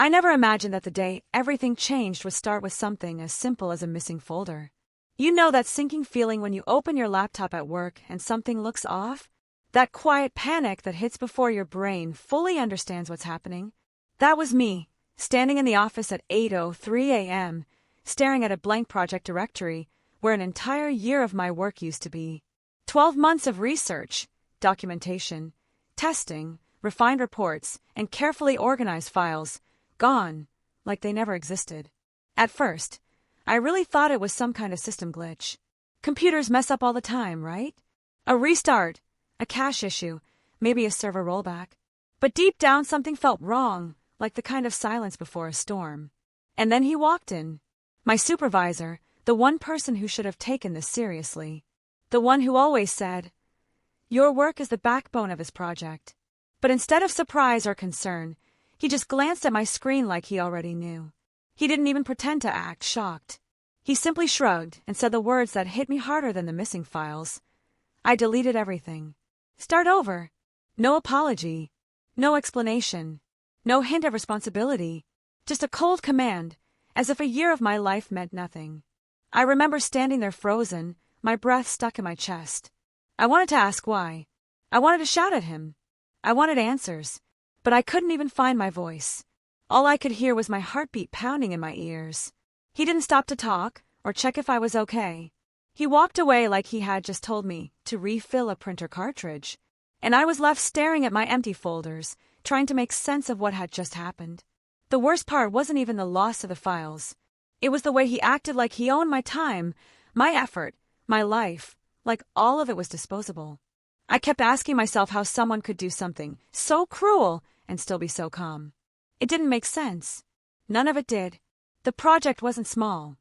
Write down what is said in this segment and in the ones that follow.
I never imagined that the day everything changed would start with something as simple as a missing folder. You know that sinking feeling when you open your laptop at work and something looks off? That quiet panic that hits before your brain fully understands what's happening? That was me, standing in the office at 8:03 a.m., staring at a blank project directory where an entire year of my work used to be. 12 months of research, documentation, testing, refined reports, and carefully organized files, gone, like they never existed. At first, I really thought it was some kind of system glitch. Computers mess up all the time, right? A restart, a cache issue, maybe a server rollback. But deep down something felt wrong, like the kind of silence before a storm. And then he walked in. My supervisor, the one person who should have taken this seriously. The one who always said, "Your work is the backbone of his project." But instead of surprise or concern, he just glanced at my screen like he already knew. He didn't even pretend to act shocked. He simply shrugged and said the words that hit me harder than the missing files. I deleted everything. Start over. No apology. No explanation. No hint of responsibility. Just a cold command, as if a year of my life meant nothing. I remember standing there frozen, my breath stuck in my chest. I wanted to ask why. I wanted to shout at him. I wanted answers, but I couldn't even find my voice. All I could hear was my heartbeat pounding in my ears. He didn't stop to talk or check if I was okay. He walked away like he had just told me to refill a printer cartridge, and I was left staring at my empty folders, trying to make sense of what had just happened. The worst part wasn't even the loss of the files. It was the way he acted like he owned my time, my effort, my life, like all of it was disposable. I kept asking myself how someone could do something so cruel and still be so calm. It didn't make sense. None of it did. The project wasn't small.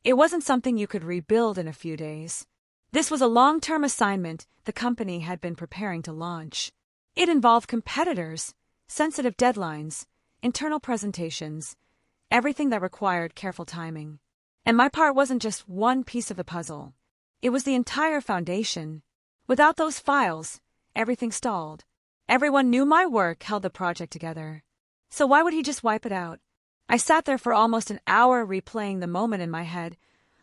It wasn't something you could rebuild in a few days. This was a long-term assignment the company had been preparing to launch. It involved competitors, sensitive deadlines, internal presentations, everything that required careful timing. And my part wasn't just one piece of the puzzle. It was the entire foundation. Without those files, everything stalled. Everyone knew my work held the project together. So why would he just wipe it out? I sat there for almost an hour replaying the moment in my head,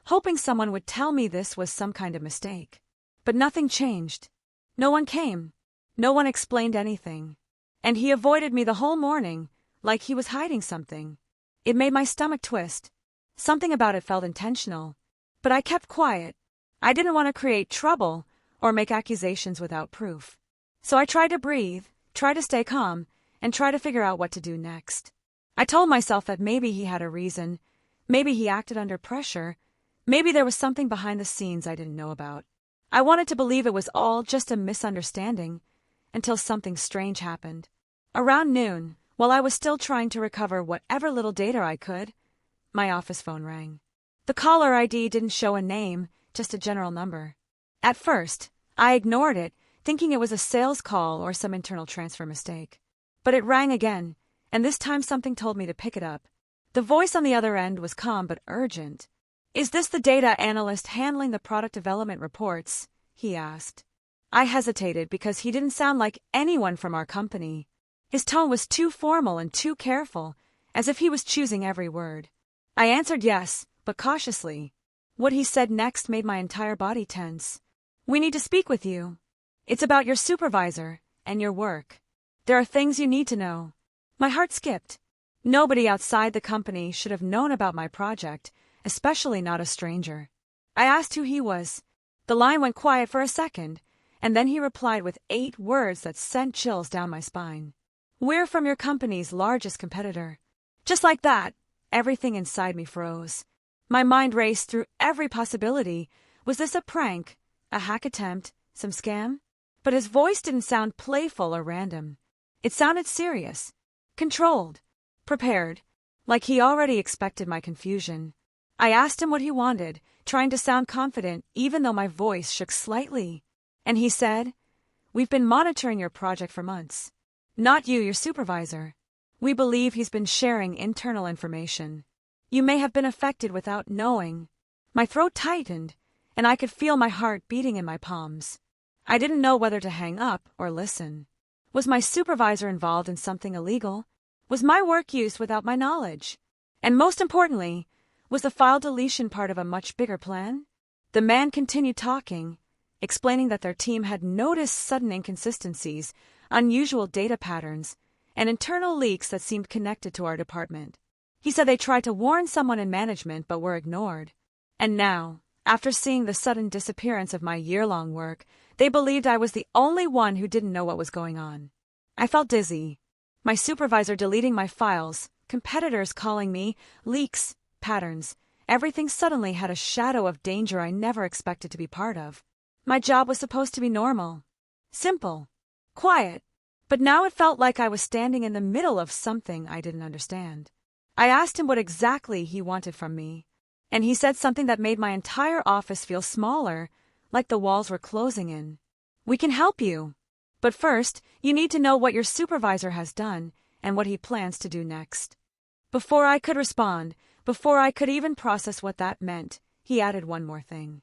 hoping someone would tell me this was some kind of mistake. But nothing changed. No one came. No one explained anything. And he avoided me the whole morning, like he was hiding something. It made my stomach twist. Something about it felt intentional. But I kept quiet. I didn't want to create trouble or make accusations without proof. So I tried to breathe, try to stay calm, and try to figure out what to do next. I told myself that maybe he had a reason, maybe he acted under pressure, maybe there was something behind the scenes I didn't know about. I wanted to believe it was all just a misunderstanding, until something strange happened. Around noon, while I was still trying to recover whatever little data I could, my office phone rang. The caller ID didn't show a name, just a general number. At first, I ignored it, thinking it was a sales call or some internal transfer mistake. But it rang again, and this time something told me to pick it up. The voice on the other end was calm but urgent. "Is this the data analyst handling the product development reports?" he asked. I hesitated because he didn't sound like anyone from our company. His tone was too formal and too careful, as if he was choosing every word. I answered yes, but cautiously. What he said next made my entire body tense. "We need to speak with you. It's about your supervisor and your work. There are things you need to know." My heart skipped. Nobody outside the company should have known about my project, especially not a stranger. I asked who he was. The line went quiet for a second, and then he replied with 8 words that sent chills down my spine. "We're from your company's largest competitor." Just like that, everything inside me froze. My mind raced through every possibility. Was this a prank, a hack attempt, some scam? But his voice didn't sound playful or random. It sounded serious, controlled, prepared, like he already expected my confusion. I asked him what he wanted, trying to sound confident even though my voice shook slightly. And he said, "We've been monitoring your project for months. Not you, your supervisor. We believe he's been sharing internal information. You may have been affected without knowing." My throat tightened, and I could feel my heart beating in my palms. I didn't know whether to hang up or listen. Was my supervisor involved in something illegal? Was my work used without my knowledge? And most importantly, was the file deletion part of a much bigger plan? The man continued talking, explaining that their team had noticed sudden inconsistencies, unusual data patterns, and internal leaks that seemed connected to our department. He said they tried to warn someone in management but were ignored. And now, after seeing the sudden disappearance of my year-long work, they believed I was the only one who didn't know what was going on. I felt dizzy. My supervisor deleting my files, competitors calling me, leaks, patterns. Everything suddenly had a shadow of danger I never expected to be part of. My job was supposed to be normal, simple, quiet, but now it felt like I was standing in the middle of something I didn't understand. I asked him what exactly he wanted from me, and he said something that made my entire office feel smaller, like the walls were closing in. "We can help you. But first, you need to know what your supervisor has done and what he plans to do next." Before I could respond, before I could even process what that meant, he added one more thing.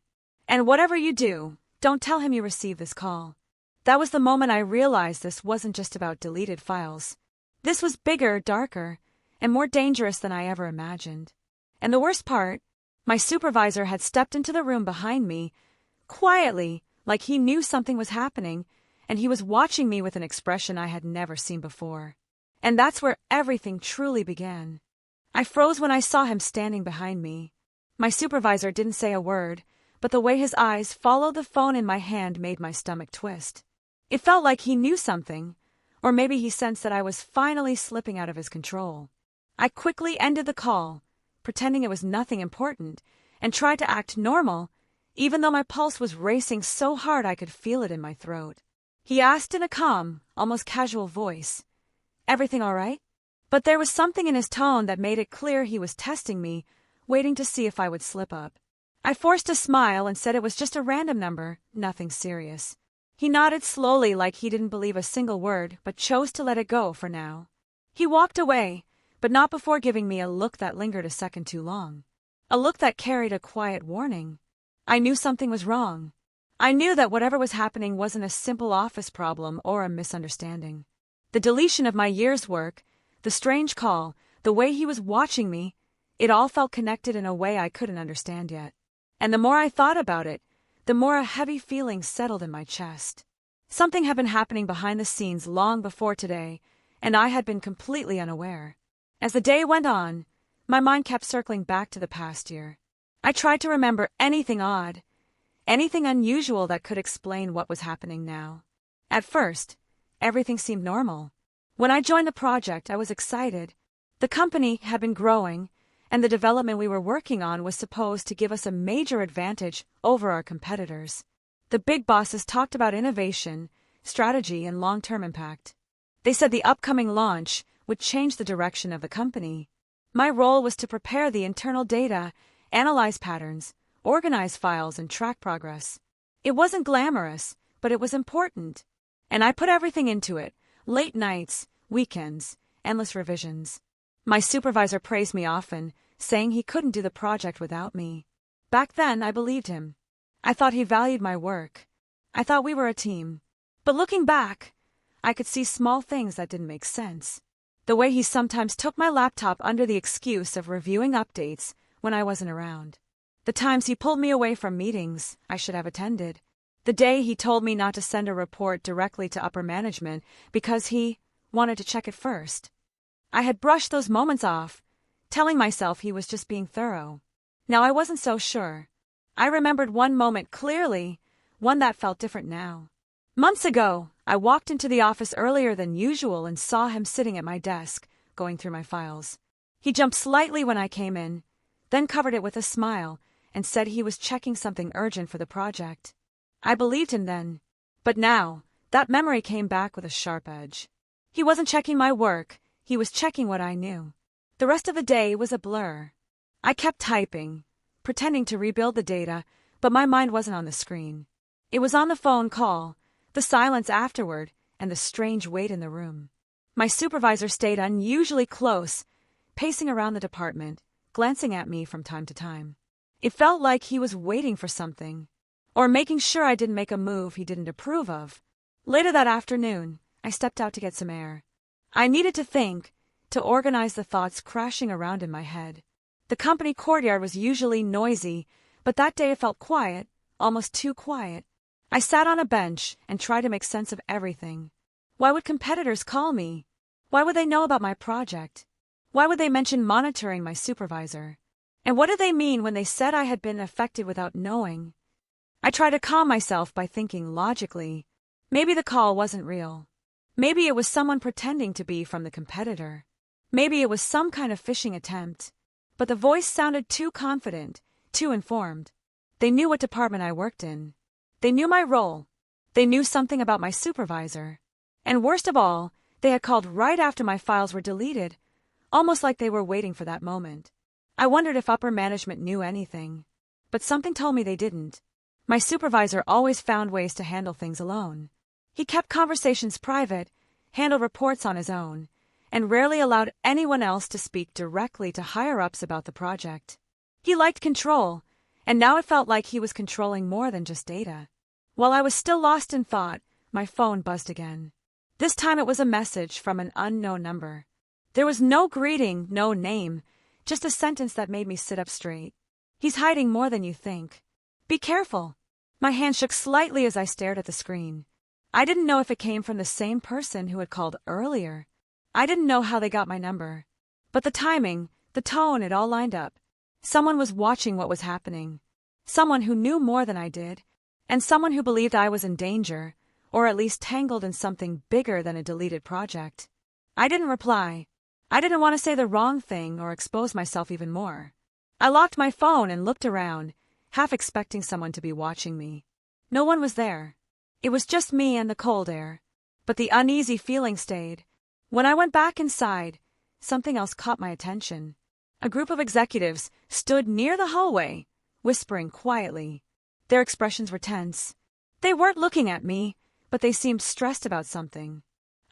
"And whatever you do, don't tell him you received this call." That was the moment I realized this wasn't just about deleted files. This was bigger, darker, and more dangerous than I ever imagined. And the worst part, my supervisor had stepped into the room behind me, quietly, like he knew something was happening, and he was watching me with an expression I had never seen before. And that's where everything truly began. I froze when I saw him standing behind me. My supervisor didn't say a word, but the way his eyes followed the phone in my hand made my stomach twist. It felt like he knew something, or maybe he sensed that I was finally slipping out of his control. I quickly ended the call, pretending it was nothing important, and tried to act normal, even though my pulse was racing so hard I could feel it in my throat. He asked in a calm, almost casual voice, "Everything all right?" But there was something in his tone that made it clear he was testing me, waiting to see if I would slip up. I forced a smile and said it was just a random number, nothing serious. He nodded slowly like he didn't believe a single word, but chose to let it go for now. He walked away, but not before giving me a look that lingered a second too long. A look that carried a quiet warning. I knew something was wrong. I knew that whatever was happening wasn't a simple office problem or a misunderstanding. The deletion of my year's work, the strange call, the way he was watching me, it all felt connected in a way I couldn't understand yet. And the more I thought about it, the more a heavy feeling settled in my chest. Something had been happening behind the scenes long before today, and I had been completely unaware. As the day went on, my mind kept circling back to the past year. I tried to remember anything odd, anything unusual that could explain what was happening now. At first, everything seemed normal. When I joined the project, I was excited. The company had been growing, and the development we were working on was supposed to give us a major advantage over our competitors. The big bosses talked about innovation, strategy, and long-term impact. They said the upcoming launch would change the direction of the company. My role was to prepare the internal data, analyze patterns, organize files, and track progress. It wasn't glamorous, but it was important. And I put everything into it, late nights, weekends, endless revisions. My supervisor praised me often, saying he couldn't do the project without me. Back then, I believed him. I thought he valued my work. I thought we were a team. But looking back, I could see small things that didn't make sense. The way he sometimes took my laptop under the excuse of reviewing updates when I wasn't around. The times he pulled me away from meetings I should have attended. The day he told me not to send a report directly to upper management because he wanted to check it first. I had brushed those moments off, telling myself he was just being thorough. Now I wasn't so sure. I remembered one moment clearly, one that felt different now. Months ago, I walked into the office earlier than usual and saw him sitting at my desk, going through my files. He jumped slightly when I came in, then covered it with a smile and said he was checking something urgent for the project. I believed him then, but now, that memory came back with a sharp edge. He wasn't checking my work, he was checking what I knew. The rest of the day was a blur. I kept typing, pretending to rebuild the data, but my mind wasn't on the screen. It was on the phone call, the silence afterward, and the strange weight in the room. My supervisor stayed unusually close, pacing around the department, glancing at me from time to time. It felt like he was waiting for something, or making sure I didn't make a move he didn't approve of. Later that afternoon, I stepped out to get some air. I needed to think, to organize the thoughts crashing around in my head. The company courtyard was usually noisy, but that day it felt quiet, almost too quiet. I sat on a bench and tried to make sense of everything. Why would competitors call me? Why would they know about my project? Why would they mention monitoring my supervisor? And what did they mean when they said I had been affected without knowing? I tried to calm myself by thinking logically. Maybe the call wasn't real. Maybe it was someone pretending to be from the competitor. Maybe it was some kind of phishing attempt. But the voice sounded too confident, too informed. They knew what department I worked in. They knew my role. They knew something about my supervisor. And worst of all, they had called right after my files were deleted, almost like they were waiting for that moment. I wondered if upper management knew anything. But something told me they didn't. My supervisor always found ways to handle things alone. He kept conversations private, handled reports on his own, and rarely allowed anyone else to speak directly to higher-ups about the project. He liked control, and now it felt like he was controlling more than just data. While I was still lost in thought, my phone buzzed again. This time it was a message from an unknown number. There was no greeting, no name, just a sentence that made me sit up straight. He's hiding more than you think. Be careful. My hand shook slightly as I stared at the screen. I didn't know if it came from the same person who had called earlier. I didn't know how they got my number. But the timing, the tone, it all lined up. Someone was watching what was happening. Someone who knew more than I did, and someone who believed I was in danger, or at least tangled in something bigger than a deleted project. I didn't reply. I didn't want to say the wrong thing or expose myself even more. I locked my phone and looked around, half expecting someone to be watching me. No one was there. It was just me and the cold air. But the uneasy feeling stayed. When I went back inside, something else caught my attention. A group of executives stood near the hallway, whispering quietly. Their expressions were tense. They weren't looking at me, but they seemed stressed about something.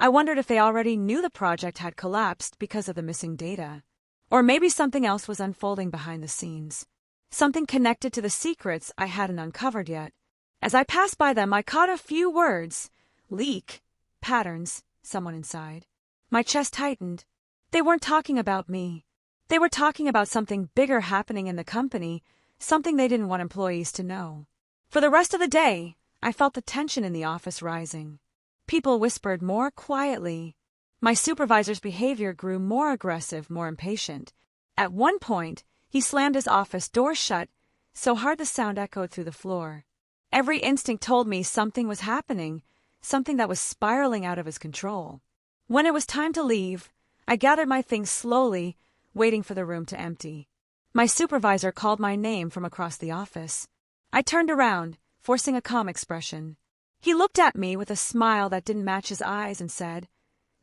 I wondered if they already knew the project had collapsed because of the missing data. Or maybe something else was unfolding behind the scenes. Something connected to the secrets I hadn't uncovered yet. As I passed by them, I caught a few words. Leak. Patterns. Someone inside. My chest tightened. They weren't talking about me. They were talking about something bigger happening in the company, something they didn't want employees to know. For the rest of the day, I felt the tension in the office rising. People whispered more quietly. My supervisor's behavior grew more aggressive, more impatient. At one point, he slammed his office door shut, so hard the sound echoed through the floor. Every instinct told me something was happening, something that was spiraling out of his control. When it was time to leave, I gathered my things slowly, waiting for the room to empty. My supervisor called my name from across the office. I turned around, forcing a calm expression. He looked at me with a smile that didn't match his eyes and said,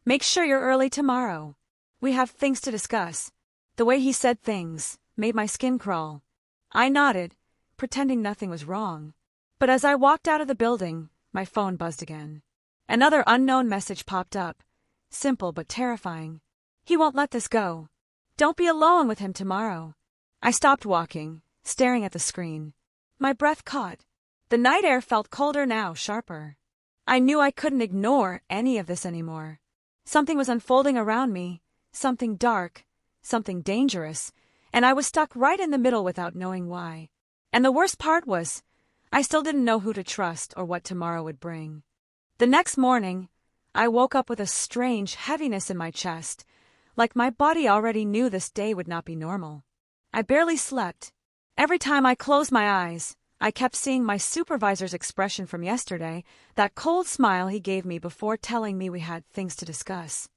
"Make sure you're early tomorrow. We have things to discuss." The way he said things made my skin crawl. I nodded, pretending nothing was wrong. But as I walked out of the building, my phone buzzed again. Another unknown message popped up, simple but terrifying. "He won't let this go. Don't be alone with him tomorrow." I stopped walking, staring at the screen. My breath caught. The night air felt colder now, sharper. I knew I couldn't ignore any of this anymore. Something was unfolding around me, something dark, something dangerous, and I was stuck right in the middle without knowing why. And the worst part was, I still didn't know who to trust or what tomorrow would bring. The next morning, I woke up with a strange heaviness in my chest, like my body already knew this day would not be normal. I barely slept. Every time I closed my eyes, I kept seeing my supervisor's expression from yesterday, that cold smile he gave me before telling me we had things to discuss.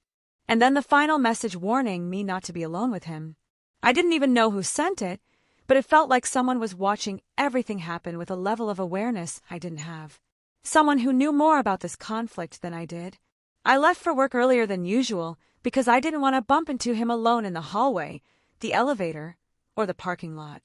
And then the final message warning me not to be alone with him. I didn't even know who sent it, but it felt like someone was watching everything happen with a level of awareness I didn't have. Someone who knew more about this conflict than I did. I left for work earlier than usual because I didn't want to bump into him alone in the hallway, the elevator, or the parking lot.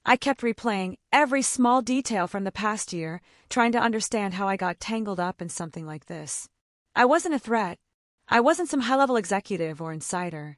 I kept replaying every small detail from the past year, trying to understand how I got tangled up in something like this. I wasn't a threat. I wasn't some high-level executive or insider.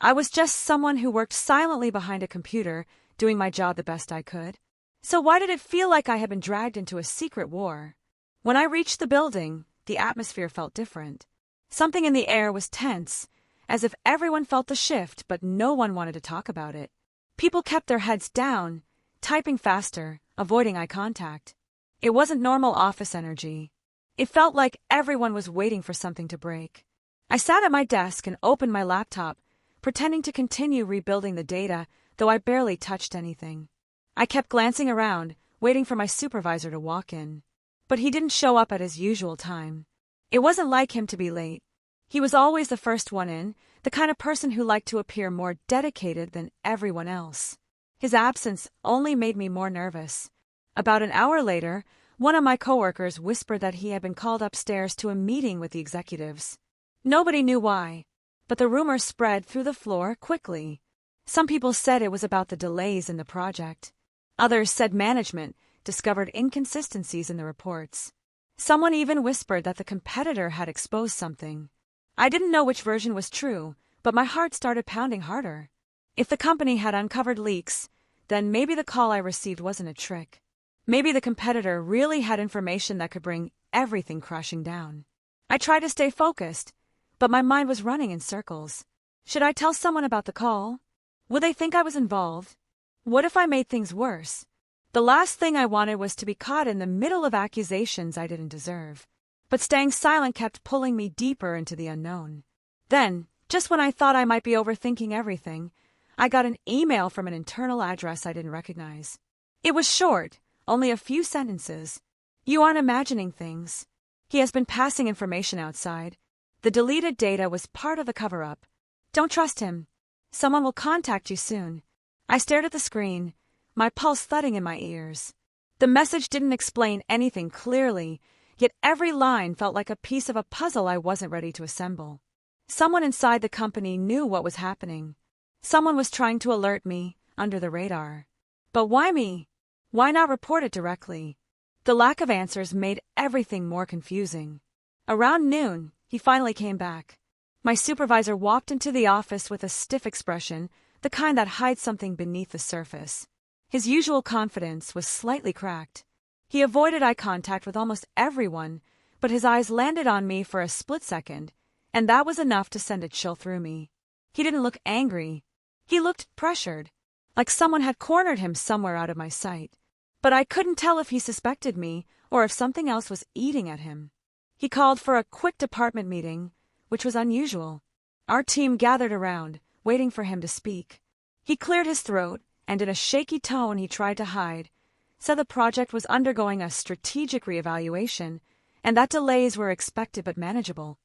I was just someone who worked silently behind a computer, doing my job the best I could. So why did it feel like I had been dragged into a secret war? When I reached the building, the atmosphere felt different. Something in the air was tense, as if everyone felt the shift but no one wanted to talk about it. People kept their heads down, typing faster, avoiding eye contact. It wasn't normal office energy. It felt like everyone was waiting for something to break. I sat at my desk and opened my laptop, pretending to continue rebuilding the data, though I barely touched anything. I kept glancing around, waiting for my supervisor to walk in. But he didn't show up at his usual time. It wasn't like him to be late. He was always the first one in, the kind of person who liked to appear more dedicated than everyone else. His absence only made me more nervous. About an hour later, one of my coworkers whispered that he had been called upstairs to a meeting with the executives. Nobody knew why, but the rumor spread through the floor quickly. Some people said it was about the delays in the project. Others said management discovered inconsistencies in the reports. Someone even whispered that the competitor had exposed something. I didn't know which version was true, but my heart started pounding harder. If the company had uncovered leaks, then maybe the call I received wasn't a trick. Maybe the competitor really had information that could bring everything crashing down. I tried to stay focused, but my mind was running in circles. Should I tell someone about the call? Would they think I was involved? What if I made things worse? The last thing I wanted was to be caught in the middle of accusations I didn't deserve. But staying silent kept pulling me deeper into the unknown. Then, just when I thought I might be overthinking everything, I got an email from an internal address I didn't recognize. It was short, only a few sentences. You aren't imagining things. He has been passing information outside. The deleted data was part of the cover-up. Don't trust him. Someone will contact you soon. I stared at the screen, my pulse thudding in my ears. The message didn't explain anything clearly, yet every line felt like a piece of a puzzle I wasn't ready to assemble. Someone inside the company knew what was happening. Someone was trying to alert me, under the radar. But why me? Why not report it directly? The lack of answers made everything more confusing. Around noon, he finally came back. My supervisor walked into the office with a stiff expression, the kind that hides something beneath the surface. His usual confidence was slightly cracked. He avoided eye contact with almost everyone, but his eyes landed on me for a split second, and that was enough to send a chill through me. He didn't look angry. He looked pressured, like someone had cornered him somewhere out of my sight. But I couldn't tell if he suspected me or if something else was eating at him. He called for a quick department meeting, which was unusual. Our team gathered around, waiting for him to speak. He cleared his throat, and in a shaky tone he tried to hide, said the project was undergoing a strategic reevaluation, and that delays were expected but manageable.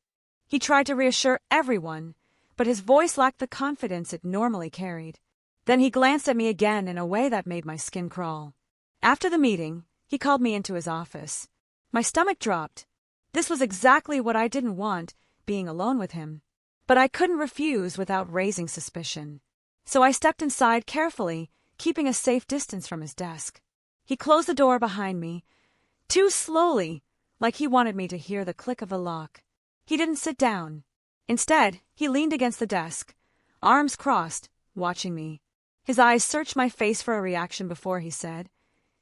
He tried to reassure everyone, but his voice lacked the confidence it normally carried. Then he glanced at me again in a way that made my skin crawl. After the meeting, he called me into his office. My stomach dropped. This was exactly what I didn't want, being alone with him. But I couldn't refuse without raising suspicion. So I stepped inside carefully, keeping a safe distance from his desk. He closed the door behind me, too slowly, like he wanted me to hear the click of the lock. He didn't sit down. Instead, he leaned against the desk, arms crossed, watching me. His eyes searched my face for a reaction before he said,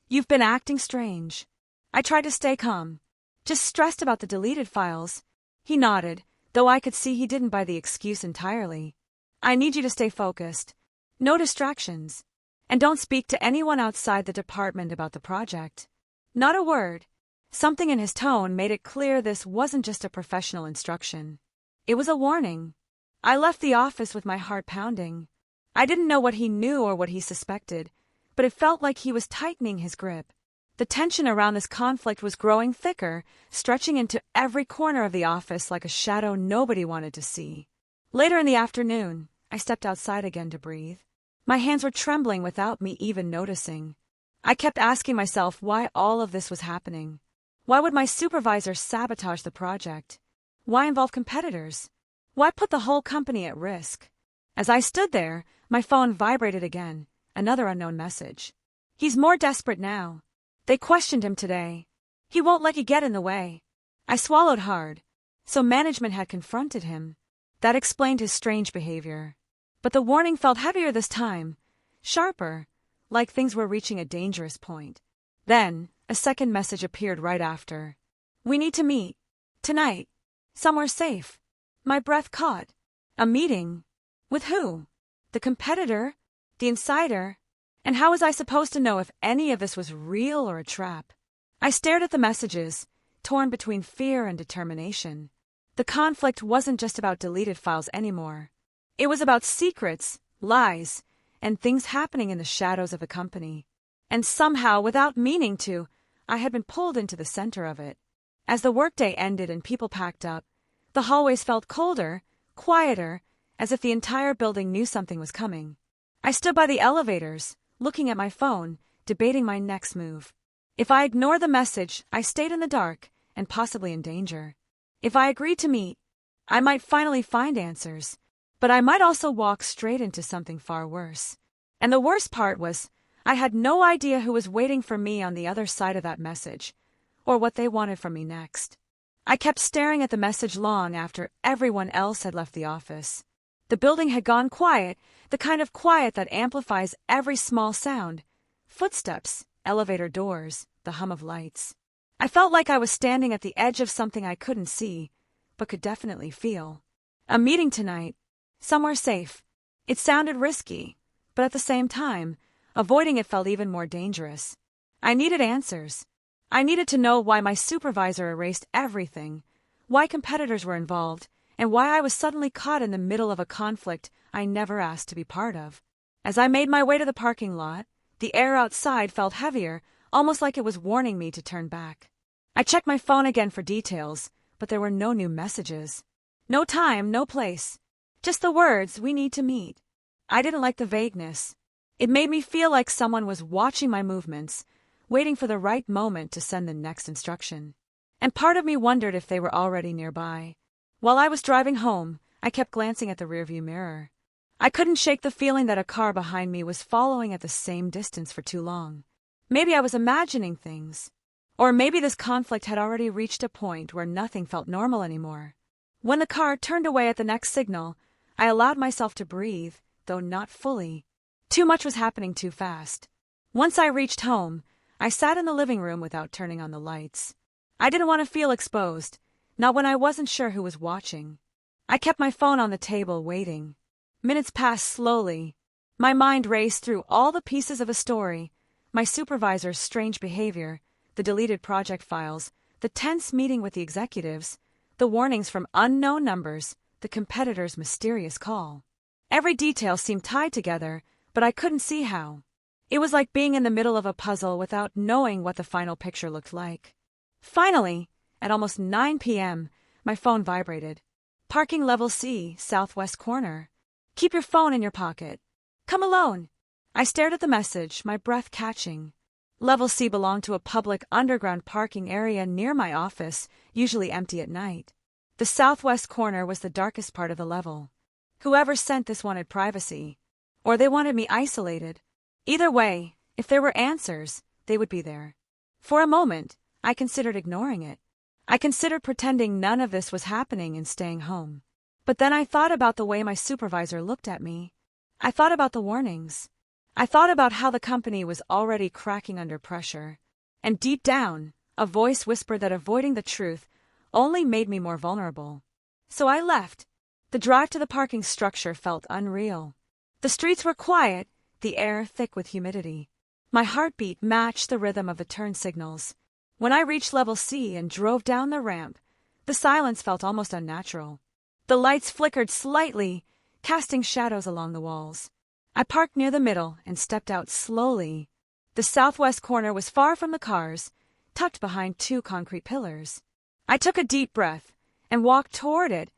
"You've been acting strange." I tried to stay calm, just stressed about the deleted files. He nodded, though I could see he didn't buy the excuse entirely. "I need you to stay focused. No distractions. And don't speak to anyone outside the department about the project." Not a word. Something in his tone made it clear this wasn't just a professional instruction. It was a warning. I left the office with my heart pounding. I didn't know what he knew or what he suspected, but it felt like he was tightening his grip. The tension around this conflict was growing thicker, stretching into every corner of the office like a shadow nobody wanted to see. Later in the afternoon, I stepped outside again to breathe. My hands were trembling without me even noticing. I kept asking myself why all of this was happening. Why would my supervisor sabotage the project? Why involve competitors? Why put the whole company at risk? As I stood there, my phone vibrated again, another unknown message. "He's more desperate now. They questioned him today. He won't let you get in the way." I swallowed hard. So management had confronted him. That explained his strange behavior. But the warning felt heavier this time, sharper, like things were reaching a dangerous point. Then, a second message appeared right after. "We need to meet. Tonight. Somewhere safe." My breath caught. A meeting? With who? The competitor? The insider? And how was I supposed to know if any of this was real or a trap? I stared at the messages, torn between fear and determination. The conflict wasn't just about deleted files anymore. It was about secrets, lies, and things happening in the shadows of the company. And somehow, without meaning to, I had been pulled into the center of it. As the workday ended and people packed up, the hallways felt colder, quieter, as if the entire building knew something was coming. I stood by the elevators, looking at my phone, debating my next move. If I ignored the message, I stayed in the dark and possibly in danger. If I agreed to meet, I might finally find answers, but I might also walk straight into something far worse. And the worst part was, I had no idea who was waiting for me on the other side of that message, or what they wanted from me next. I kept staring at the message long after everyone else had left the office. The building had gone quiet, the kind of quiet that amplifies every small sound. Footsteps, elevator doors, the hum of lights. I felt like I was standing at the edge of something I couldn't see, but could definitely feel. A meeting tonight, somewhere safe. It sounded risky, but at the same time, avoiding it felt even more dangerous. I needed answers. I needed to know why my supervisor erased everything, why competitors were involved, and why I was suddenly caught in the middle of a conflict I never asked to be part of. As I made my way to the parking lot, the air outside felt heavier, almost like it was warning me to turn back. I checked my phone again for details, but there were no new messages. No time, no place. Just the words, "We need to meet." I didn't like the vagueness. It made me feel like someone was watching my movements, waiting for the right moment to send the next instruction. And part of me wondered if they were already nearby. While I was driving home, I kept glancing at the rearview mirror. I couldn't shake the feeling that a car behind me was following at the same distance for too long. Maybe I was imagining things. Or maybe this conflict had already reached a point where nothing felt normal anymore. When the car turned away at the next signal, I allowed myself to breathe, though not fully. Too much was happening too fast. Once I reached home, I sat in the living room without turning on the lights. I didn't want to feel exposed, not when I wasn't sure who was watching. I kept my phone on the table, waiting. Minutes passed slowly. My mind raced through all the pieces of a story, my supervisor's strange behavior, the deleted project files, the tense meeting with the executives, the warnings from unknown numbers, the competitor's mysterious call. Every detail seemed tied together, but I couldn't see how. It was like being in the middle of a puzzle without knowing what the final picture looked like. Finally, at almost 9 p.m., my phone vibrated. Parking level C, southwest corner. Keep your phone in your pocket. Come alone. I stared at the message, my breath catching. Level C belonged to a public underground parking area near my office, usually empty at night. The southwest corner was the darkest part of the level. Whoever sent this wanted privacy, or they wanted me isolated. Either way, if there were answers, they would be there. For a moment, I considered ignoring it. I considered pretending none of this was happening and staying home. But then I thought about the way my supervisor looked at me. I thought about the warnings. I thought about how the company was already cracking under pressure. And deep down, a voice whispered that avoiding the truth only made me more vulnerable. So I left. The drive to the parking structure felt unreal. The streets were quiet, the air thick with humidity. My heartbeat matched the rhythm of the turn signals. When I reached level C and drove down the ramp, the silence felt almost unnatural. The lights flickered slightly, casting shadows along the walls. I parked near the middle and stepped out slowly. The southwest corner was far from the cars, tucked behind 2 concrete pillars. I took a deep breath and walked toward it,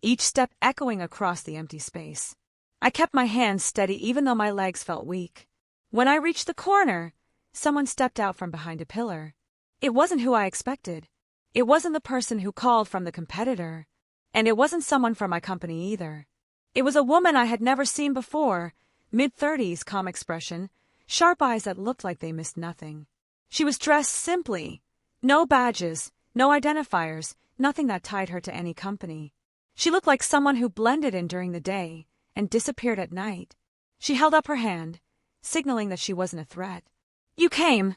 each step echoing across the empty space. I kept my hands steady even though my legs felt weak. When I reached the corner, someone stepped out from behind a pillar. It wasn't who I expected. It wasn't the person who called from the competitor. And it wasn't someone from my company either. It was a woman I had never seen before, mid-30s, calm expression, sharp eyes that looked like they missed nothing. She was dressed simply. No badges, no identifiers, nothing that tied her to any company. She looked like someone who blended in during the day and disappeared at night. She held up her hand, signaling that she wasn't a threat. "You came,"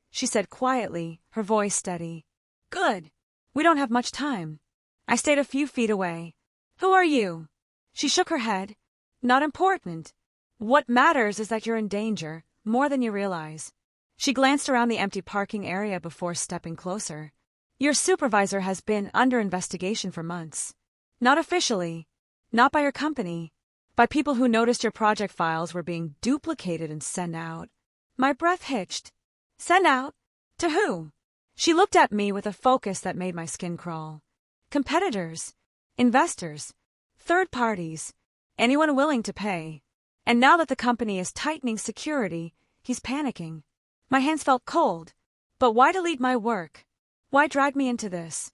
she said quietly, her voice steady. "Good. We don't have much time." I stayed a few feet away. "Who are you?" She shook her head. Not important. What matters is that you're in danger, more than you realize. She glanced around the empty parking area before stepping closer. Your supervisor has been under investigation for months. Not officially. Not by your company. By people who noticed your project files were being duplicated and sent out. My breath hitched. Sent out? To who? She looked at me with a focus that made my skin crawl. Competitors. Investors. Third parties. Anyone willing to pay. And now that the company is tightening security, he's panicking. My hands felt cold. But why delete my work? Why drag me into this?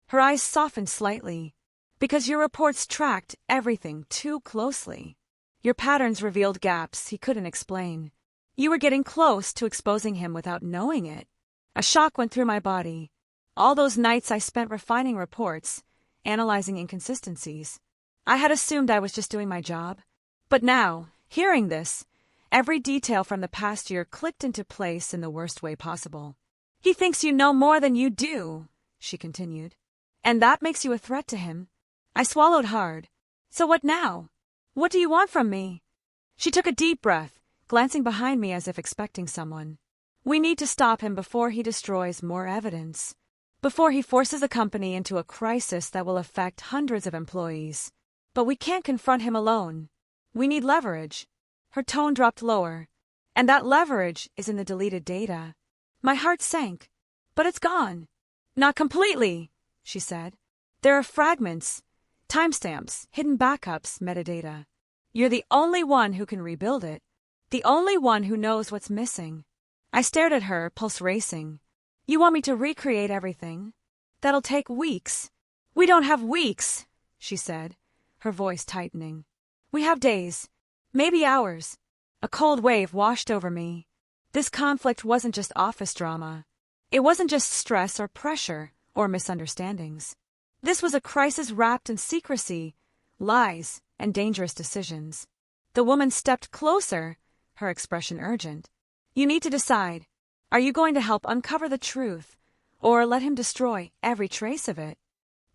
Her eyes softened slightly. Because your reports tracked everything too closely. Your patterns revealed gaps he couldn't explain. You were getting close to exposing him without knowing it. A shock went through my body. All those nights I spent refining reports, analyzing inconsistencies. I had assumed I was just doing my job. But now, hearing this, every detail from the past year clicked into place in the worst way possible. He thinks you know more than you do, she continued. And that makes you a threat to him. I swallowed hard. So what now? What do you want from me? She took a deep breath, glancing behind me as if expecting someone. We need to stop him before he destroys more evidence. Before he forces the company into a crisis that will affect hundreds of employees. But we can't confront him alone. We need leverage. Her tone dropped lower. And that leverage is in the deleted data. My heart sank. But it's gone. Not completely, she said. There are fragments, timestamps, hidden backups, metadata. You're the only one who can rebuild it. The only one who knows what's missing. I stared at her, pulse racing. You want me to recreate everything? That'll take weeks. We don't have weeks, she said, her voice tightening. We have days, maybe hours. A cold wave washed over me. This conflict wasn't just office drama. It wasn't just stress or pressure or misunderstandings. This was a crisis wrapped in secrecy, lies, and dangerous decisions. The woman stepped closer, her expression urgent. You need to decide. Are you going to help uncover the truth, or let him destroy every trace of it?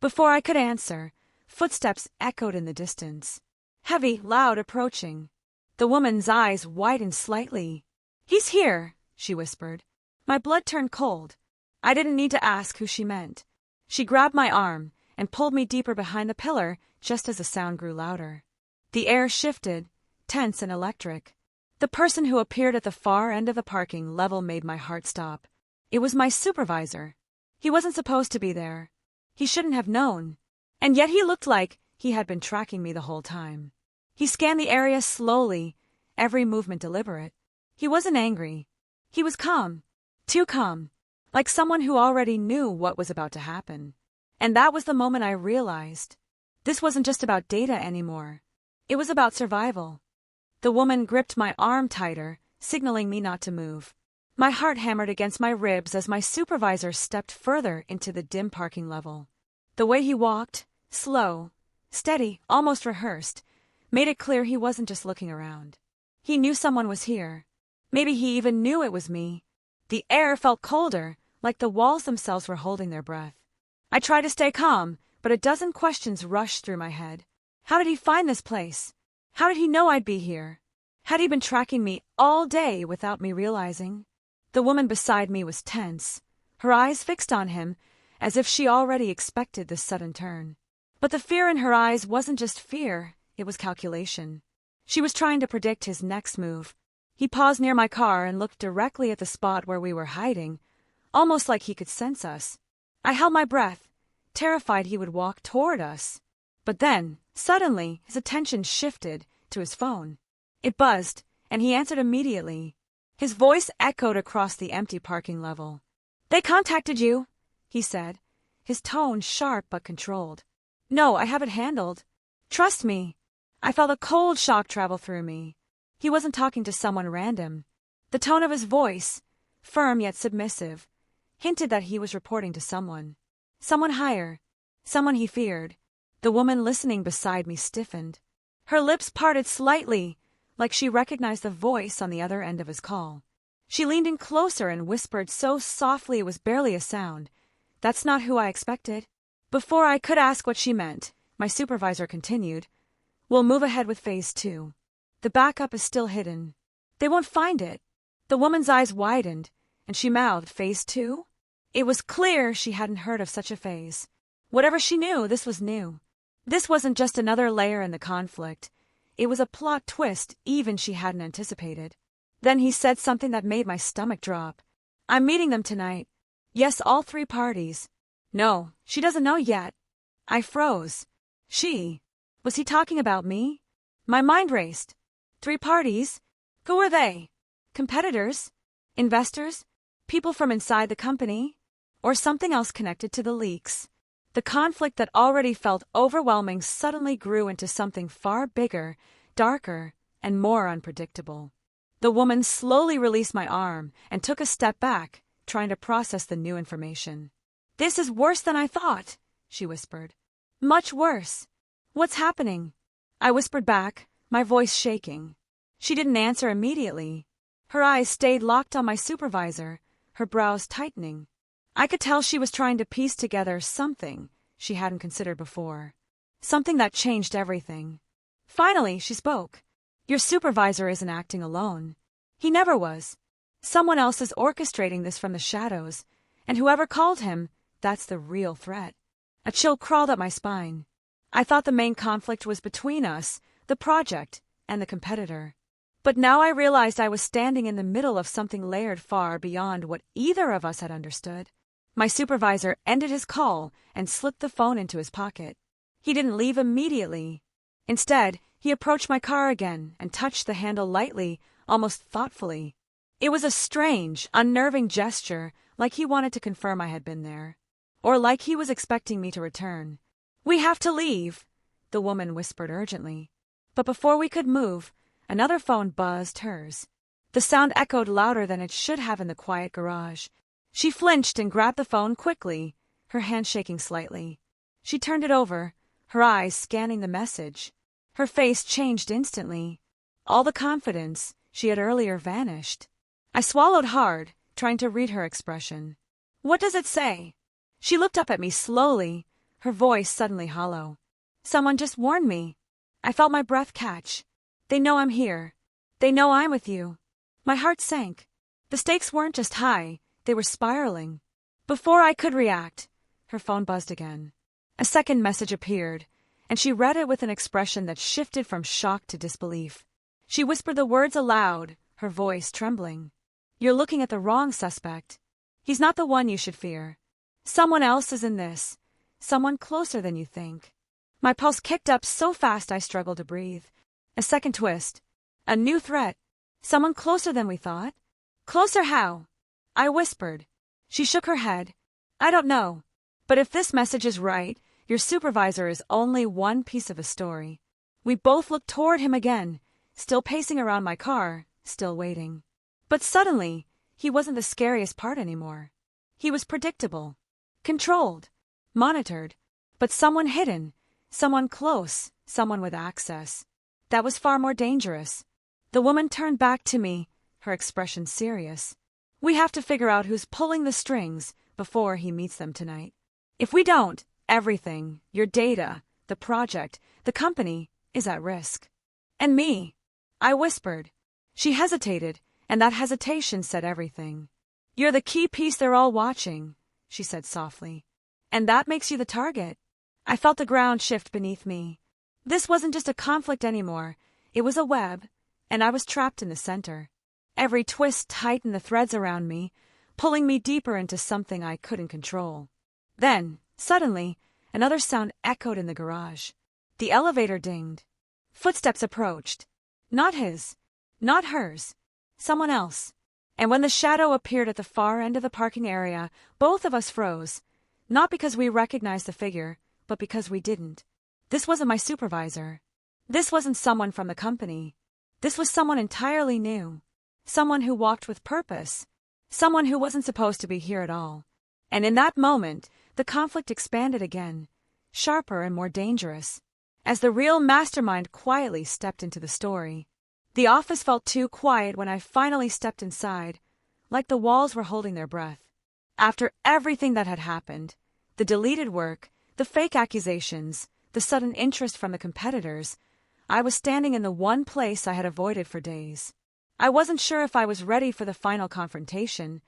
Before I could answer, footsteps echoed in the distance. Heavy, loud, approaching. The woman's eyes widened slightly. He's here, she whispered. My blood turned cold. I didn't need to ask who she meant. She grabbed my arm and pulled me deeper behind the pillar just as the sound grew louder. The air shifted, tense and electric. The person who appeared at the far end of the parking level made my heart stop. It was my supervisor. He wasn't supposed to be there. He shouldn't have known. And yet he looked like he had been tracking me the whole time. He scanned the area slowly, every movement deliberate. He wasn't angry. He was calm. Too calm. Like someone who already knew what was about to happen. And that was the moment I realized. This wasn't just about data anymore. It was about survival. The woman gripped my arm tighter, signaling me not to move. My heart hammered against my ribs as my supervisor stepped further into the dim parking level. The way he walked, slow, steady, almost rehearsed, made it clear he wasn't just looking around. He knew someone was here. Maybe he even knew it was me. The air felt colder, like the walls themselves were holding their breath. I tried to stay calm, but a dozen questions rushed through my head. How did he find this place? How did he know I'd be here? Had he been tracking me all day without me realizing? The woman beside me was tense, her eyes fixed on him, as if she already expected this sudden turn. But the fear in her eyes wasn't just fear, it was calculation. She was trying to predict his next move. He paused near my car and looked directly at the spot where we were hiding, almost like he could sense us. I held my breath, terrified he would walk toward us. But then, suddenly, his attention shifted to his phone. It buzzed, and he answered immediately. His voice echoed across the empty parking level. "They contacted you," he said, his tone sharp but controlled. "No, I have it handled. Trust me." I felt a cold shock travel through me. He wasn't talking to someone random. The tone of his voice, firm yet submissive, hinted that he was reporting to someone. Someone higher. Someone he feared. The woman listening beside me stiffened. Her lips parted slightly, like she recognized the voice on the other end of his call. She leaned in closer and whispered so softly it was barely a sound. "That's not who I expected." Before I could ask what she meant, my supervisor continued. We'll move ahead with phase 2. The backup is still hidden. They won't find it. The woman's eyes widened, and she mouthed, phase 2? It was clear she hadn't heard of such a phase. Whatever she knew, this was new. This wasn't just another layer in the conflict. It was a plot twist even she hadn't anticipated. Then he said something that made my stomach drop. I'm meeting them tonight. Yes, all 3 parties. No, she doesn't know yet. I froze. She? Was he talking about me? My mind raced. 3 parties? Who were they? Competitors? Investors? People from inside the company? Or something else connected to the leaks? The conflict that already felt overwhelming suddenly grew into something far bigger, darker, and more unpredictable. The woman slowly released my arm and took a step back, trying to process the new information. This is worse than I thought, she whispered. Much worse. What's happening? I whispered back, my voice shaking. She didn't answer immediately. Her eyes stayed locked on my supervisor, her brows tightening. I could tell she was trying to piece together something she hadn't considered before. Something that changed everything. Finally, she spoke. Your supervisor isn't acting alone. He never was. Someone else is orchestrating this from the shadows, and whoever called him, that's the real threat. A chill crawled up my spine. I thought the main conflict was between us, the project, and the competitor. But now I realized I was standing in the middle of something layered far beyond what either of us had understood. My supervisor ended his call and slipped the phone into his pocket. He didn't leave immediately. Instead, he approached my car again and touched the handle lightly, almost thoughtfully. It was a strange, unnerving gesture, like he wanted to confirm I had been there. Or like he was expecting me to return. We have to leave, the woman whispered urgently. But before we could move, another phone buzzed hers. The sound echoed louder than it should have in the quiet garage. She flinched and grabbed the phone quickly, her hand shaking slightly. She turned it over, her eyes scanning the message. Her face changed instantly. All the confidence she had earlier vanished. I swallowed hard, trying to read her expression. What does it say? She looked up at me slowly, her voice suddenly hollow. Someone just warned me. I felt my breath catch. They know I'm here. They know I'm with you. My heart sank. The stakes weren't just high, they were spiraling. Before I could react, her phone buzzed again. A second message appeared, and she read it with an expression that shifted from shock to disbelief. She whispered the words aloud, her voice trembling. You're looking at the wrong suspect. He's not the one you should fear. Someone else is in this. Someone closer than you think. My pulse kicked up so fast I struggled to breathe. A second twist. A new threat. Someone closer than we thought. Closer how? I whispered. She shook her head. I don't know. But if this message is right, your supervisor is only one piece of a story. We both looked toward him again, still pacing around my car, still waiting. But suddenly, he wasn't the scariest part anymore. He was predictable, controlled, monitored, but someone hidden, someone close, someone with access. That was far more dangerous. The woman turned back to me, her expression serious. We have to figure out who's pulling the strings before he meets them tonight. If we don't, everything, your data, the project, the company, is at risk. And me, I whispered. She hesitated, and that hesitation said everything. You're the key piece they're all watching, she said softly. And that makes you the target. I felt the ground shift beneath me. This wasn't just a conflict anymore. It was a web, and I was trapped in the center. Every twist tightened the threads around me, pulling me deeper into something I couldn't control. Then, suddenly, another sound echoed in the garage. The elevator dinged. Footsteps approached. Not his. Not hers. Someone else. And when the shadow appeared at the far end of the parking area, both of us froze. Not because we recognized the figure, but because we didn't. This wasn't my supervisor. This wasn't someone from the company. This was someone entirely new. Someone who walked with purpose. Someone who wasn't supposed to be here at all. And in that moment, the conflict expanded again, sharper and more dangerous, as the real mastermind quietly stepped into the story. The office felt too quiet when I finally stepped inside, like the walls were holding their breath. After everything that had happened, the deleted work, the fake accusations, the sudden interest from the competitors, I was standing in the one place I had avoided for days. I wasn't sure if I was ready for the final confrontation,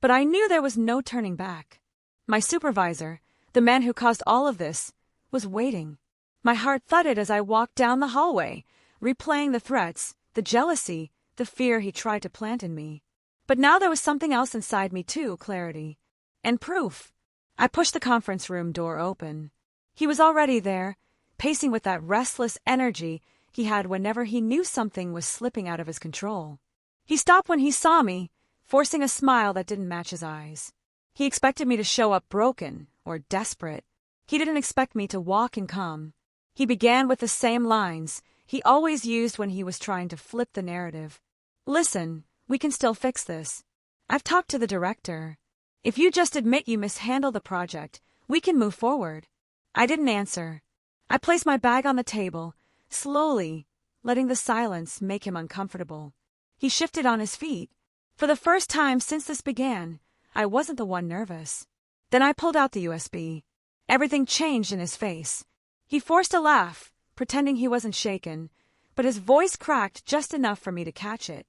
but I knew there was no turning back. My supervisor, the man who caused all of this, was waiting. My heart thudded as I walked down the hallway, replaying the threats, the jealousy, the fear he tried to plant in me. But now there was something else inside me too, clarity. And proof. I pushed the conference room door open. He was already there, pacing with that restless energy he had whenever he knew something was slipping out of his control. He stopped when he saw me, forcing a smile that didn't match his eyes. He expected me to show up broken or desperate. He didn't expect me to walk in calm. He began with the same lines he always used when he was trying to flip the narrative. Listen, we can still fix this. I've talked to the director. If you just admit you mishandled the project, we can move forward. I didn't answer. I placed my bag on the table, slowly, letting the silence make him uncomfortable. He shifted on his feet. For the first time since this began, I wasn't the one nervous. Then I pulled out the USB. Everything changed in his face. He forced a laugh, pretending he wasn't shaken, but his voice cracked just enough for me to catch it.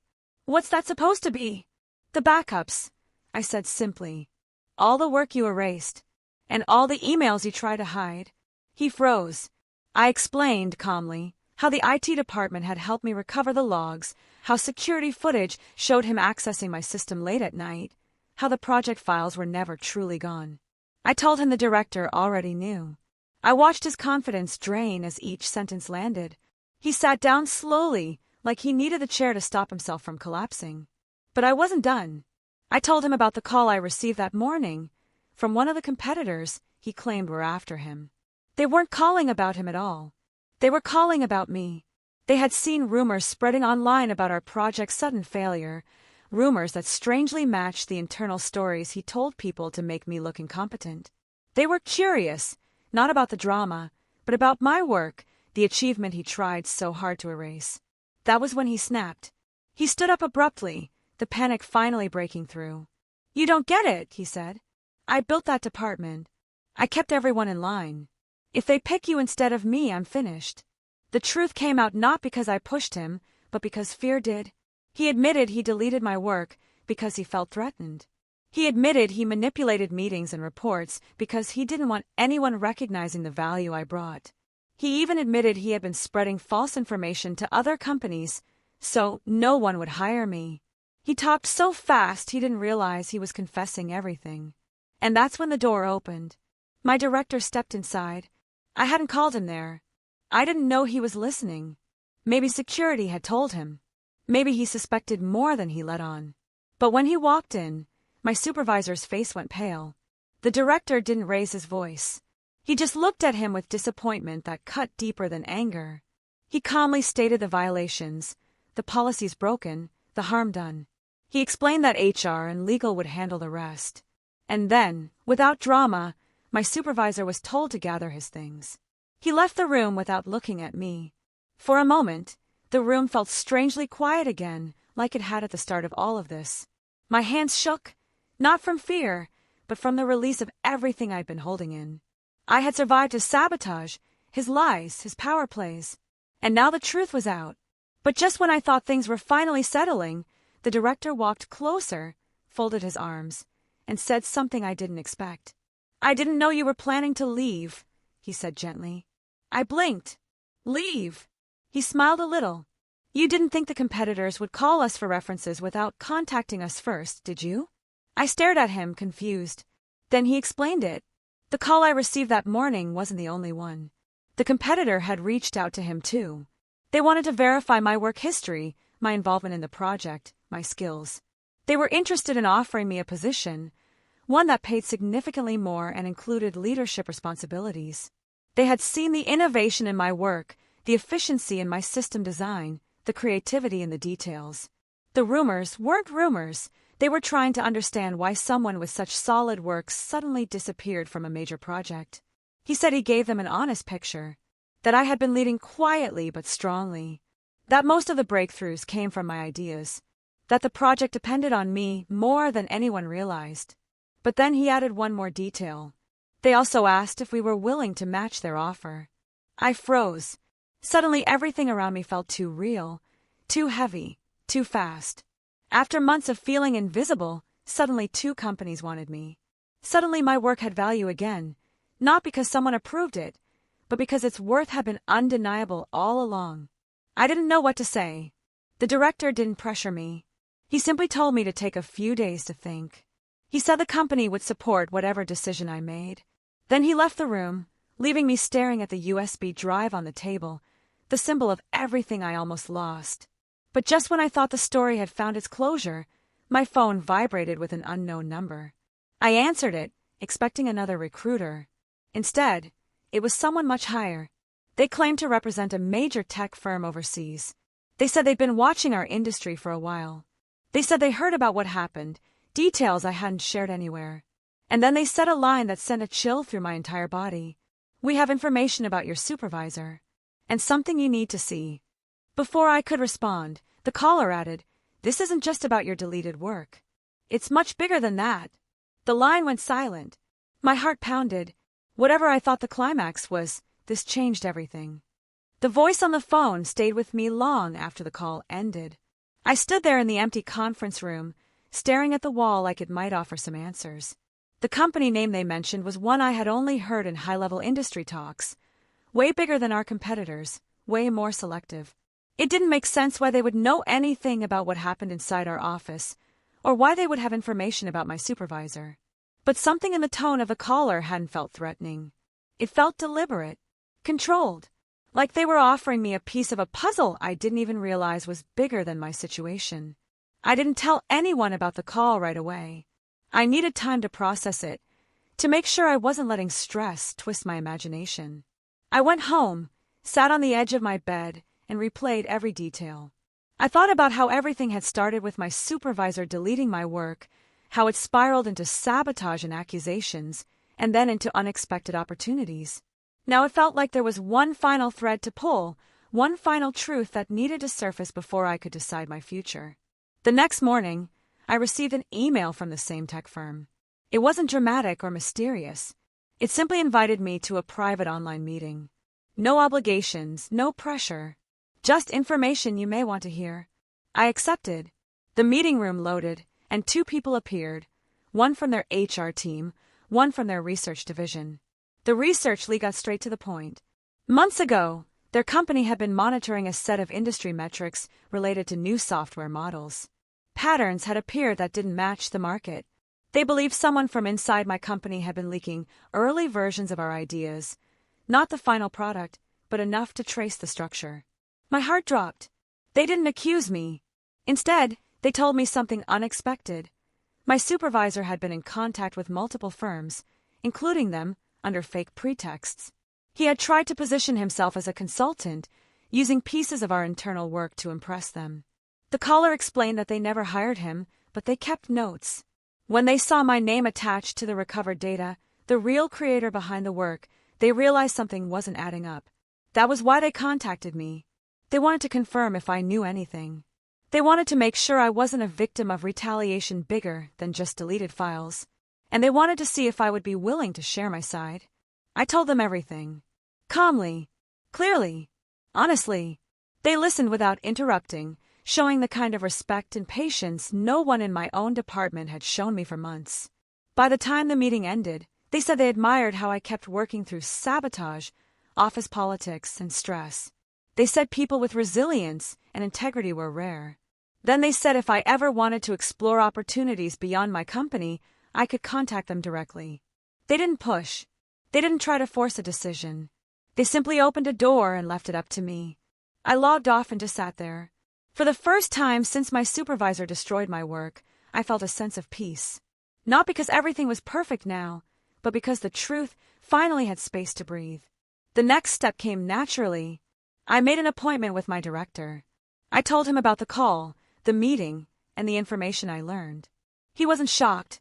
What's that supposed to be? The backups, I said simply. All the work you erased, and all the emails you tried to hide. He froze. I explained calmly how the IT department had helped me recover the logs, how security footage showed him accessing my system late at night, how the project files were never truly gone. I told him the director already knew. I watched his confidence drain as each sentence landed. He sat down slowly, like he needed the chair to stop himself from collapsing. But I wasn't done. I told him about the call I received that morning from one of the competitors he claimed were after him. They weren't calling about him at all. They were calling about me. They had seen rumors spreading online about our project's sudden failure, rumors that strangely matched the internal stories he told people to make me look incompetent. They were curious, not about the drama, but about my work, the achievement he tried so hard to erase. That was when he snapped. He stood up abruptly, the panic finally breaking through. You don't get it, he said. I built that department. I kept everyone in line. If they pick you instead of me, I'm finished. The truth came out not because I pushed him, but because fear did. He admitted he deleted my work because he felt threatened. He admitted he manipulated meetings and reports because he didn't want anyone recognizing the value I brought. He even admitted he had been spreading false information to other companies, so no one would hire me. He talked so fast he didn't realize he was confessing everything. And that's when the door opened. My director stepped inside. I hadn't called him there. I didn't know he was listening. Maybe security had told him. Maybe he suspected more than he let on. But when he walked in, my supervisor's face went pale. The director didn't raise his voice. He just looked at him with disappointment that cut deeper than anger. He calmly stated the violations, the policies broken, the harm done. He explained that HR and legal would handle the rest. And then, without drama, my supervisor was told to gather his things. He left the room without looking at me. For a moment, the room felt strangely quiet again, like it had at the start of all of this. My hands shook, not from fear, but from the release of everything I'd been holding in. I had survived his sabotage, his lies, his power plays, and now the truth was out. But just when I thought things were finally settling, the director walked closer, folded his arms, and said something I didn't expect. I didn't know you were planning to leave, he said gently. I blinked. Leave? He smiled a little. You didn't think the competitors would call us for references without contacting us first, did you? I stared at him, confused. Then he explained it. The call I received that morning wasn't the only one. The competitor had reached out to him too. They wanted to verify my work history, my involvement in the project, my skills. They were interested in offering me a position, one that paid significantly more and included leadership responsibilities. They had seen the innovation in my work, the efficiency in my system design, the creativity in the details. The rumors weren't rumors. They were trying to understand why someone with such solid work suddenly disappeared from a major project. He said he gave them an honest picture, that I had been leading quietly but strongly, that most of the breakthroughs came from my ideas, that the project depended on me more than anyone realized. But then he added one more detail. They also asked if we were willing to match their offer. I froze. Suddenly everything around me felt too real, too heavy, too fast. After months of feeling invisible, suddenly 2 companies wanted me. Suddenly my work had value again, not because someone approved it, but because its worth had been undeniable all along. I didn't know what to say. The director didn't pressure me. He simply told me to take a few days to think. He said the company would support whatever decision I made. Then he left the room, leaving me staring at the USB drive on the table, the symbol of everything I almost lost. But just when I thought the story had found its closure, my phone vibrated with an unknown number. I answered it, expecting another recruiter. Instead, it was someone much higher. They claimed to represent a major tech firm overseas. They said they'd been watching our industry for a while. They said they heard about what happened, details I hadn't shared anywhere. And then they said a line that sent a chill through my entire body. "We have information about your supervisor, and something you need to see." Before I could respond, the caller added, "This isn't just about your deleted work. It's much bigger than that." The line went silent. My heart pounded. Whatever I thought the climax was, this changed everything. The voice on the phone stayed with me long after the call ended. I stood there in the empty conference room, staring at the wall like it might offer some answers. The company name they mentioned was one I had only heard in high-level industry talks. Way bigger than our competitors, way more selective. It didn't make sense why they would know anything about what happened inside our office, or why they would have information about my supervisor. But something in the tone of the caller hadn't felt threatening. It felt deliberate, controlled, like they were offering me a piece of a puzzle I didn't even realize was bigger than my situation. I didn't tell anyone about the call right away. I needed time to process it, to make sure I wasn't letting stress twist my imagination. I went home, sat on the edge of my bed, and replayed every detail. I thought about how everything had started with my supervisor deleting my work, how it spiraled into sabotage and accusations, and then into unexpected opportunities. Now it felt like there was one final thread to pull, one final truth that needed to surface before I could decide my future. The next morning, I received an email from the same tech firm. It wasn't dramatic or mysterious. It simply invited me to a private online meeting. No obligations, no pressure. Just information you may want to hear. I accepted. The meeting room loaded, and 2 people appeared, one from their HR team, one from their research division. The research lead got straight to the point. Months ago, their company had been monitoring a set of industry metrics related to new software models. Patterns had appeared that didn't match the market. They believed someone from inside my company had been leaking early versions of our ideas, not the final product, but enough to trace the structure. My heart dropped. They didn't accuse me. Instead, they told me something unexpected. My supervisor had been in contact with multiple firms, including them, under fake pretexts. He had tried to position himself as a consultant, using pieces of our internal work to impress them. The caller explained that they never hired him, but they kept notes. When they saw my name attached to the recovered data, the real creator behind the work, they realized something wasn't adding up. That was why they contacted me. They wanted to confirm if I knew anything. They wanted to make sure I wasn't a victim of retaliation bigger than just deleted files. And they wanted to see if I would be willing to share my side. I told them everything. Calmly, clearly, honestly. They listened without interrupting, showing the kind of respect and patience no one in my own department had shown me for months. By the time the meeting ended, they said they admired how I kept working through sabotage, office politics, and stress. They said people with resilience and integrity were rare. Then they said if I ever wanted to explore opportunities beyond my company, I could contact them directly. They didn't push. They didn't try to force a decision. They simply opened a door and left it up to me. I logged off and just sat there. For the first time since my supervisor destroyed my work, I felt a sense of peace. Not because everything was perfect now, but because the truth finally had space to breathe. The next step came naturally. I made an appointment with my director. I told him about the call, the meeting, and the information I learned. He wasn't shocked,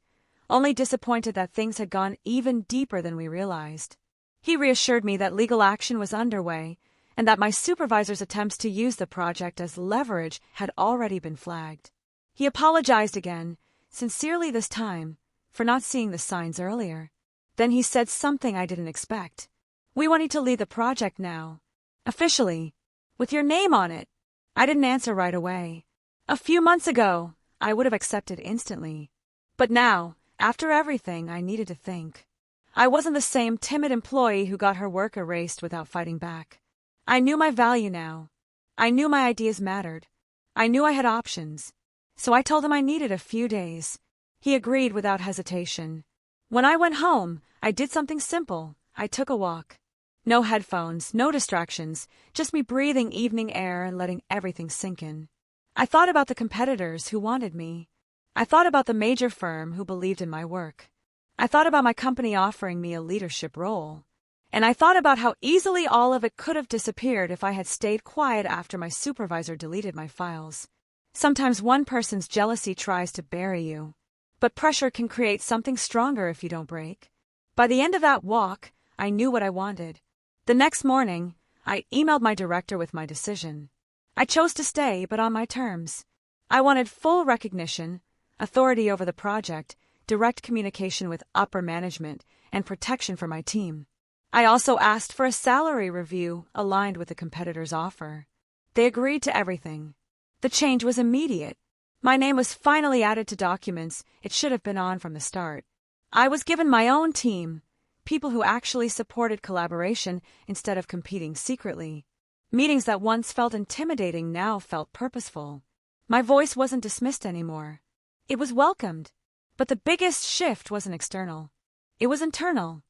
only disappointed that things had gone even deeper than we realized. He reassured me that legal action was underway and that my supervisor's attempts to use the project as leverage had already been flagged. He apologized again, sincerely this time, for not seeing the signs earlier. Then he said something I didn't expect. "We want you to lead the project now. Officially. With your name on it. I didn't answer right away. A few months ago, I would have accepted instantly. But now, after everything, I needed to think. I wasn't the same timid employee who got her work erased without fighting back. I knew my value now. I knew my ideas mattered. I knew I had options. So I told him I needed a few days. He agreed without hesitation. When I went home, I did something simple. I took a walk. No headphones, no distractions, just me breathing evening air and letting everything sink in. I thought about the competitors who wanted me. I thought about the major firm who believed in my work. I thought about my company offering me a leadership role. And I thought about how easily all of it could have disappeared if I had stayed quiet after my supervisor deleted my files. Sometimes one person's jealousy tries to bury you. But pressure can create something stronger if you don't break. By the end of that walk, I knew what I wanted. The next morning, I emailed my director with my decision. I chose to stay, but on my terms. I wanted full recognition, authority over the project, direct communication with upper management, and protection for my team. I also asked for a salary review aligned with the competitor's offer. They agreed to everything. The change was immediate. My name was finally added to documents it should have been on from the start. I was given my own team, people who actually supported collaboration instead of competing secretly. Meetings that once felt intimidating now felt purposeful. My voice wasn't dismissed anymore. It was welcomed. But the biggest shift wasn't external. It was internal.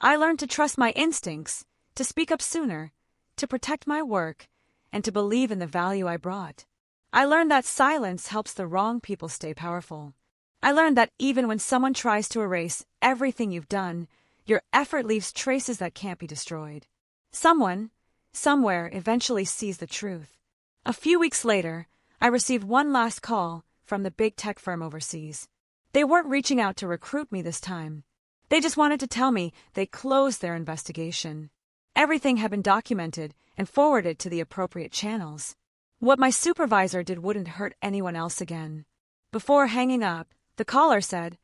I learned to trust my instincts, to speak up sooner, to protect my work, and to believe in the value I brought. I learned that silence helps the wrong people stay powerful. I learned that even when someone tries to erase everything you've done, your effort leaves traces that can't be destroyed. Someone, somewhere, eventually sees the truth. A few weeks later, I received one last call from the big tech firm overseas. They weren't reaching out to recruit me this time. They just wanted to tell me they closed their investigation. Everything had been documented and forwarded to the appropriate channels. What my supervisor did wouldn't hurt anyone else again. Before hanging up, the caller said,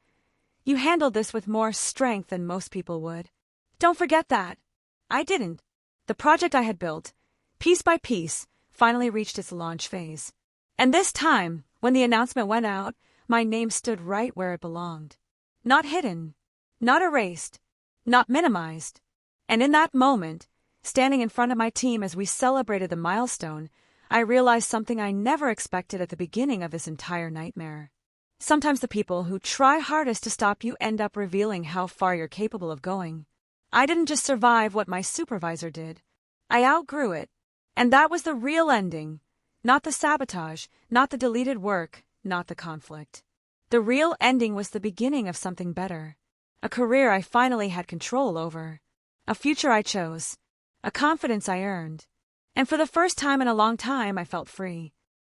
"You handled this with more strength than most people would. Don't forget that." I didn't. The project I had built, piece by piece, finally reached its launch phase. And this time, when the announcement went out, my name stood right where it belonged. Not hidden, not erased, not minimized. And in that moment, standing in front of my team as we celebrated the milestone, I realized something I never expected at the beginning of this entire nightmare. Sometimes the people who try hardest to stop you end up revealing how far you're capable of going. I didn't just survive what my supervisor did. I outgrew it. And that was the real ending. Not the sabotage, not the deleted work, not the conflict. The real ending was the beginning of something better. A career I finally had control over. A future I chose. A confidence I earned. And for the first time in a long time, I felt free.